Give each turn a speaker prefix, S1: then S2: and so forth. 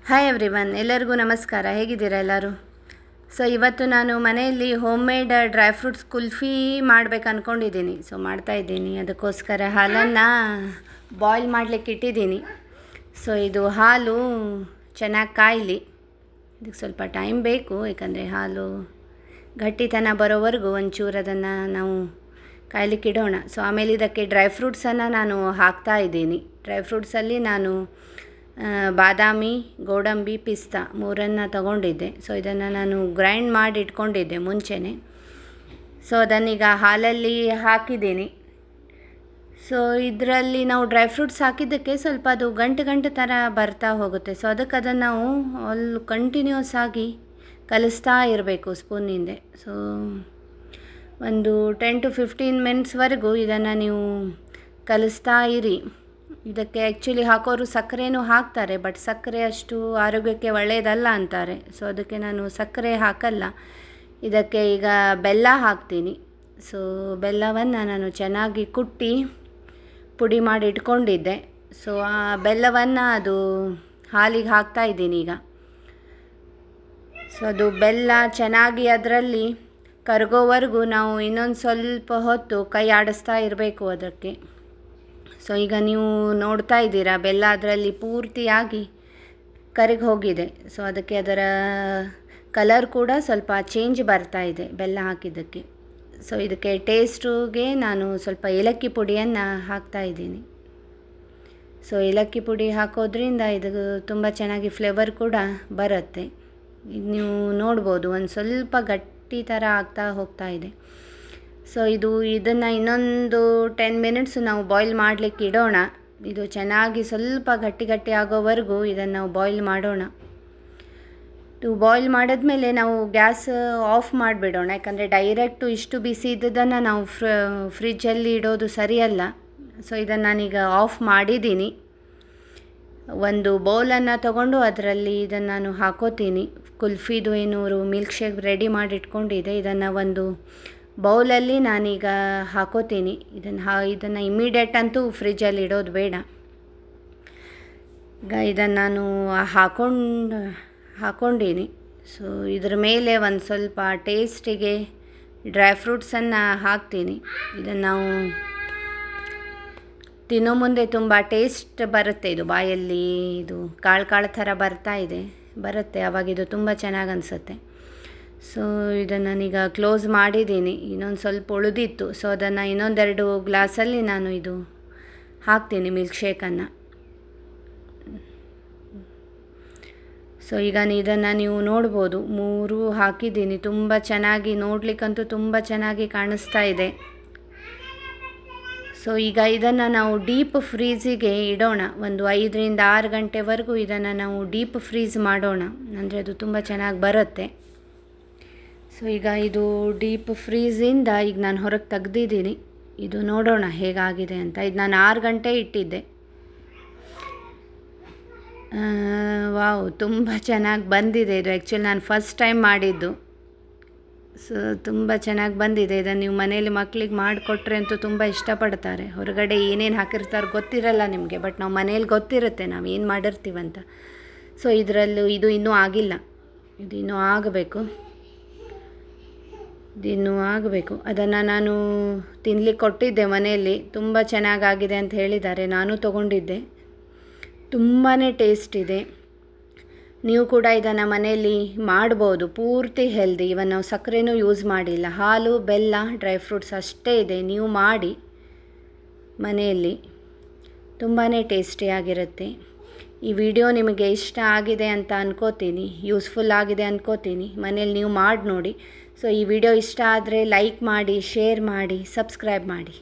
S1: Hi everyone, ಎಲ್ಲರಿಗೂ ನಮಸ್ಕಾರ. ಹೇಗಿದ್ದೀರಾ ಎಲ್ಲರೂ? ಸೊ ಇವತ್ತು ನಾನು ಮನೆಯಲ್ಲಿ home made dry fruits kulfi ಮಾಡಬೇಕು ಅಂದ್ಕೊಂಡಿದ್ದೀನಿ. ಸೊ ಮಾಡ್ತಾಯಿದ್ದೀನಿ. ಅದಕ್ಕೋಸ್ಕರ ಹಾಲನ್ನು ಬಾಯ್ಲ್ ಮಾಡಲಿಕ್ಕೆ ಇಟ್ಟಿದ್ದೀನಿ. ಸೊ ಇದು ಹಾಲು ಚೆನ್ನಾಗಿ ಕಾಯಲಿ. ಇದಕ್ಕೆ ಸ್ವಲ್ಪ ಟೈಮ್ ಬೇಕು, ಯಾಕಂದರೆ ಹಾಲು ಗಟ್ಟಿತನ ಬರೋವರೆಗೂ ಒಂಚೂರು ಅದನ್ನು ನಾವು ಕಾಯಲಿಕ್ಕೆ ಇಡೋಣ. ಸೊ ಆಮೇಲೆ ಇದಕ್ಕೆ ಡ್ರೈ ಫ್ರೂಟ್ಸನ್ನು ನಾನು ಹಾಕ್ತಾಯಿದ್ದೀನಿ. ಡ್ರೈ ಫ್ರೂಟ್ಸಲ್ಲಿ ನಾನು ಬಾದಾಮಿ, ಗೋಡಂಬಿ, ಪಿಸ್ತಾ ಮೂರನ್ನು ತಗೊಂಡಿದ್ದೆ. ಸೊ ಇದನ್ನು ನಾನು ಗ್ರೈಂಡ್ ಮಾಡಿ ಇಟ್ಕೊಂಡಿದ್ದೆ ಮುಂಚೆನೇ. ಸೊ ಅದನ್ನೀಗ ಹಾಲಲ್ಲಿ ಹಾಕಿದ್ದೀನಿ. ಸೊ ಇದರಲ್ಲಿ ನಾವು ಡ್ರೈ ಫ್ರೂಟ್ಸ್ ಹಾಕಿದ್ದಕ್ಕೆ ಸ್ವಲ್ಪ ಅದು ಗಂಟು ಥರ ಬರ್ತಾ ಹೋಗುತ್ತೆ. ಸೊ ಅದಕ್ಕೆ ಅದನ್ನು ನಾವು ಅಲ್ಲಿ ಕಂಟಿನ್ಯೂಸ್ ಆಗಿ ಕಲಿಸ್ತಾ ಇರಬೇಕು ಸ್ಪೂನಿಂದೆ. ಸೊ ಒಂದು 10 to 15 ಮಿನಿಟ್ಸ್ವರೆಗೂ ಇದನ್ನು ನೀವು ಕಲಿಸ್ತಾ ಇರಿ. ಇದಕ್ಕೆ ಆ್ಯಕ್ಚುಲಿ ಹಾಕೋರು ಸಕ್ಕರೆನೂ ಹಾಕ್ತಾರೆ, ಬಟ್ ಸಕ್ಕರೆ ಅಷ್ಟು ಆರೋಗ್ಯಕ್ಕೆ ಒಳ್ಳೆಯದಲ್ಲ ಅಂತಾರೆ. ಸೊ ಅದಕ್ಕೆ ನಾನು ಸಕ್ಕರೆ ಹಾಕಲ್ಲ. ಇದಕ್ಕೆ ಈಗ ಬೆಲ್ಲ ಹಾಕ್ತೀನಿ. ಸೊ ಬೆಲ್ಲವನ್ನು ನಾನು ಚೆನ್ನಾಗಿ ಕುಟ್ಟಿ ಪುಡಿ ಮಾಡಿ ಇಟ್ಕೊಂಡಿದ್ದೆ. ಸೊ ಆ ಬೆಲ್ಲವನ್ನು ಅದು ಹಾಲಿಗೆ ಹಾಕ್ತಾಯಿದ್ದೀನಿ ಈಗ. ಸೊ ಅದು ಬೆಲ್ಲ ಚೆನ್ನಾಗಿ ಅದರಲ್ಲಿ ಕರಗೋವರೆಗೂ ನಾವು ಇನ್ನೊಂದು ಸ್ವಲ್ಪ ಹೊತ್ತು ಕೈ ಆಡಿಸ್ತಾ ಇರಬೇಕು ಅದಕ್ಕೆ. ಸೊ ಈಗ ನೀವು ನೋಡ್ತಾ ಇದ್ದೀರಾ, ಬೆಲ್ಲ ಅದರಲ್ಲಿ ಪೂರ್ತಿಯಾಗಿ ಕರಗಿ ಹೋಗಿದೆ. ಸೊ ಅದಕ್ಕೆ ಅದರ ಕಲರ್ ಕೂಡ ಸ್ವಲ್ಪ ಚೇಂಜ್ ಬರ್ತಾ ಇದೆ ಬೆಲ್ಲ ಹಾಕಿದ್ದಕ್ಕೆ. ಸೊ ಇದಕ್ಕೆ ಟೇಸ್ಟುಗೆ ನಾನು ಸ್ವಲ್ಪ ಏಲಕ್ಕಿ ಪುಡಿಯನ್ನು ಹಾಕ್ತಾಯಿದ್ದೀನಿ. ಸೊ ಏಲಕ್ಕಿ ಪುಡಿ ಹಾಕೋದ್ರಿಂದ ಇದು ತುಂಬ ಚೆನ್ನಾಗಿ ಫ್ಲೇವರ್ ಕೂಡ ಬರುತ್ತೆ. ಇದು ನೀವು ನೋಡ್ಬೋದು, ಒಂದು ಸ್ವಲ್ಪ ಗಟ್ಟಿ ಥರ ಆಗ್ತಾ ಹೋಗ್ತಾ ಇದೆ. ಸೊ ಇದನ್ನು ಇನ್ನೊಂದು 10 ಮಿನಿಟ್ಸ್ ನಾವು ಬಾಯ್ಲ್ ಮಾಡಲಿಕ್ಕೆ ಇಡೋಣ. ಇದು ಚೆನ್ನಾಗಿ ಸ್ವಲ್ಪ ಗಟ್ಟಿ ಆಗೋವರೆಗೂ ಇದನ್ನು ನಾವು ಬಾಯ್ಲ್ ಮಾಡೋಣ. ಇದು ಬಾಯ್ಲ್ ಮಾಡಿದ್ಮೇಲೆ ನಾವು ಗ್ಯಾಸ್ ಆಫ್ ಮಾಡಿಬಿಡೋಣ, ಯಾಕಂದರೆ ಡೈರೆಕ್ಟು ಇಷ್ಟು ಬಿಸಿ ಇದ್ದದನ್ನು ನಾವು ಫ್ರಿಜ್ಜಲ್ಲಿ ಇಡೋದು ಸರಿಯಲ್ಲ. ಸೊ ಇದನ್ನು ನಾನೀಗ ಆಫ್ ಮಾಡಿದ್ದೀನಿ. ಒಂದು ಬೌಲನ್ನು ತಗೊಂಡು ಅದರಲ್ಲಿ ಇದನ್ನು ನಾನು ಹಾಕೋತೀನಿ. ಕುಲ್ಫಿದು ಏನೂರು ಮಿಲ್ಕ್ ಶೇಕ್ ರೆಡಿ ಮಾಡಿ ಇಟ್ಕೊಂಡಿದ್ದೆ. ಇದನ್ನು ಒಂದು ಬೌಲಲ್ಲಿ ನಾನೀಗ ಹಾಕೋತೀನಿ. ಇದನ್ನು ಇಮ್ಮಿಡಿಯೇಟ್ ಅಂತೂ ಫ್ರಿಜ್ಜಲ್ಲಿ ಇಡೋದು ಬೇಡ. ಈಗ ಇದನ್ನು ನಾನು ಹಾಕ್ಕೊಂಡೀನಿ. ಸೊ ಇದ್ರ ಮೇಲೆ ಒಂದು ಸ್ವಲ್ಪ ಟೇಸ್ಟಿಗೆ ಡ್ರೈ ಫ್ರೂಟ್ಸನ್ನು ಹಾಕ್ತೀನಿ. ಇದನ್ನು ನಾವು ತಿನ್ನೋ ಮುಂದೆ ತುಂಬ ಟೇಸ್ಟ್ ಬರುತ್ತೆ. ಇದು ಬಾಯಲ್ಲಿ ಇದು ಕಾಳು ಥರ ಬರುತ್ತೆ. ಆವಾಗ ಇದು ತುಂಬ ಚೆನ್ನಾಗಿ ಅನಿಸುತ್ತೆ. ಸೊ ಇದನ್ನು ನಾನೀಗ ಕ್ಲೋಸ್ ಮಾಡಿದ್ದೀನಿ. ಇನ್ನೊಂದು ಸ್ವಲ್ಪ ಉಳಿದಿತ್ತು. ಸೊ ಅದನ್ನು ಇನ್ನೊಂದೆರಡು ಗ್ಲಾಸಲ್ಲಿ ನಾನು ಇದು ಹಾಕ್ತೀನಿ ಮಿಲ್ಕ್ ಶೇಕನ್ನು. ಸೊ ಈಗ ಇದನ್ನು ನೀವು ನೋಡ್ಬೋದು, 3 ಹಾಕಿದ್ದೀನಿ. ತುಂಬ ಚೆನ್ನಾಗಿ ನೋಡಲಿಕ್ಕಂತೂ ತುಂಬ ಚೆನ್ನಾಗಿ ಕಾಣಿಸ್ತಾ ಇದೆ. ಸೊ ಈಗ ಇದನ್ನು ನಾವು ಡೀಪ್ ಫ್ರೀಝಿಗೆ ಇಡೋಣ. ಒಂದು 5 ರಿಂದ 6 ಗಂಟೆವರೆಗೂ ಇದನ್ನು ನಾವು ಡೀಪ್ ಫ್ರೀಝ್ ಮಾಡೋಣ, ಅಂದರೆ ಅದು ತುಂಬ ಚೆನ್ನಾಗಿ ಬರುತ್ತೆ. ಸೊ ಈಗ ಇದು ಡೀಪ್ ಫ್ರೀಝಿಂದ ಈಗ ನಾನು ಹೊರಗೆ ತೆಗ್ದಿದ್ದೀನಿ. ಇದು ನೋಡೋಣ ಹೇಗಾಗಿದೆ ಅಂತ. ಇದು ನಾನು 6 ಗಂಟೆ ಇಟ್ಟಿದ್ದೆ. ವಾವ್, ತುಂಬ ಚೆನ್ನಾಗಿ ಬಂದಿದೆ. ಇದು ಆ್ಯಕ್ಚುಲಿ ನಾನು ಫಸ್ಟ್ ಟೈಮ್ ಮಾಡಿದ್ದು. ಸೊ ತುಂಬ ಚೆನ್ನಾಗಿ ಬಂದಿದೆ. ಇದನ್ನು ನೀವು ಮನೇಲಿ ಮಕ್ಕಳಿಗೆ ಮಾಡಿಕೊಟ್ರೆ ಅಂತೂ ತುಂಬ ಇಷ್ಟಪಡ್ತಾರೆ. ಹೊರಗಡೆ ಏನೇನು ಹಾಕಿರ್ತಾರೆ ಗೊತ್ತಿರಲ್ಲ ನಿಮಗೆ, ಬಟ್ ನಾವು ಮನೇಲಿ ಗೊತ್ತಿರುತ್ತೆ ನಾವು ಏನು ಮಾಡಿರ್ತೀವಂತ. ಸೊ ಇದರಲ್ಲೂ ಇದು ಇನ್ನೂ ಆಗಿಲ್ಲ. ಇದು ಇನ್ನೂ ಆಗಬೇಕು. ಅದನ್ನು ನಾನು ತಿನ್ನಲಿಕ್ಕೆ ಕೊಟ್ಟಿದ್ದೆ ಮನೆಯಲ್ಲಿ. ತುಂಬ ಚೆನ್ನಾಗಾಗಿದೆ ಅಂತ ಹೇಳಿದ್ದಾರೆ. ನಾನು ತೊಗೊಂಡಿದ್ದೆ. ತುಂಬಾ ಟೇಸ್ಟ್ ಇದೆ. ನೀವು ಕೂಡ ಇದನ್ನು ಮನೆಯಲ್ಲಿ ಮಾಡ್ಬೋದು. ಪೂರ್ತಿ ಹೆಲ್ದಿ. ಇವನ್ ನಾವು ಸಕ್ಕರೆನೂ ಯೂಸ್ ಮಾಡಿಲ್ಲ. ಹಾಲು, ಬೆಲ್ಲ, ಡ್ರೈ ಫ್ರೂಟ್ಸ್ ಅಷ್ಟೇ ಇದೆ. ನೀವು ಮಾಡಿ ಮನೆಯಲ್ಲಿ, ತುಂಬಾ ಟೇಸ್ಟಿಯಾಗಿರುತ್ತೆ. ಈ ವಿಡಿಯೋ ನಿಮಗೆ ಇಷ್ಟ ಆಗಿದೆ ಅಂತ ಅನ್ಕೋತೀನಿ, ಯೂಸ್ಫುಲ್ ಆಗಿದೆ ಅನ್ಕೋತೀನಿ. ಮನೇಲಿ ನೀವು ಮಾಡಿ ನೋಡಿ. ಸೊ ಈ ವಿಡಿಯೋ ಇಷ್ಟ ಆದರೆ ಲೈಕ್ ಮಾಡಿ, ಶೇರ್ ಮಾಡಿ, ಸಬ್ಸ್ಕ್ರೈಬ್ ಮಾಡಿ.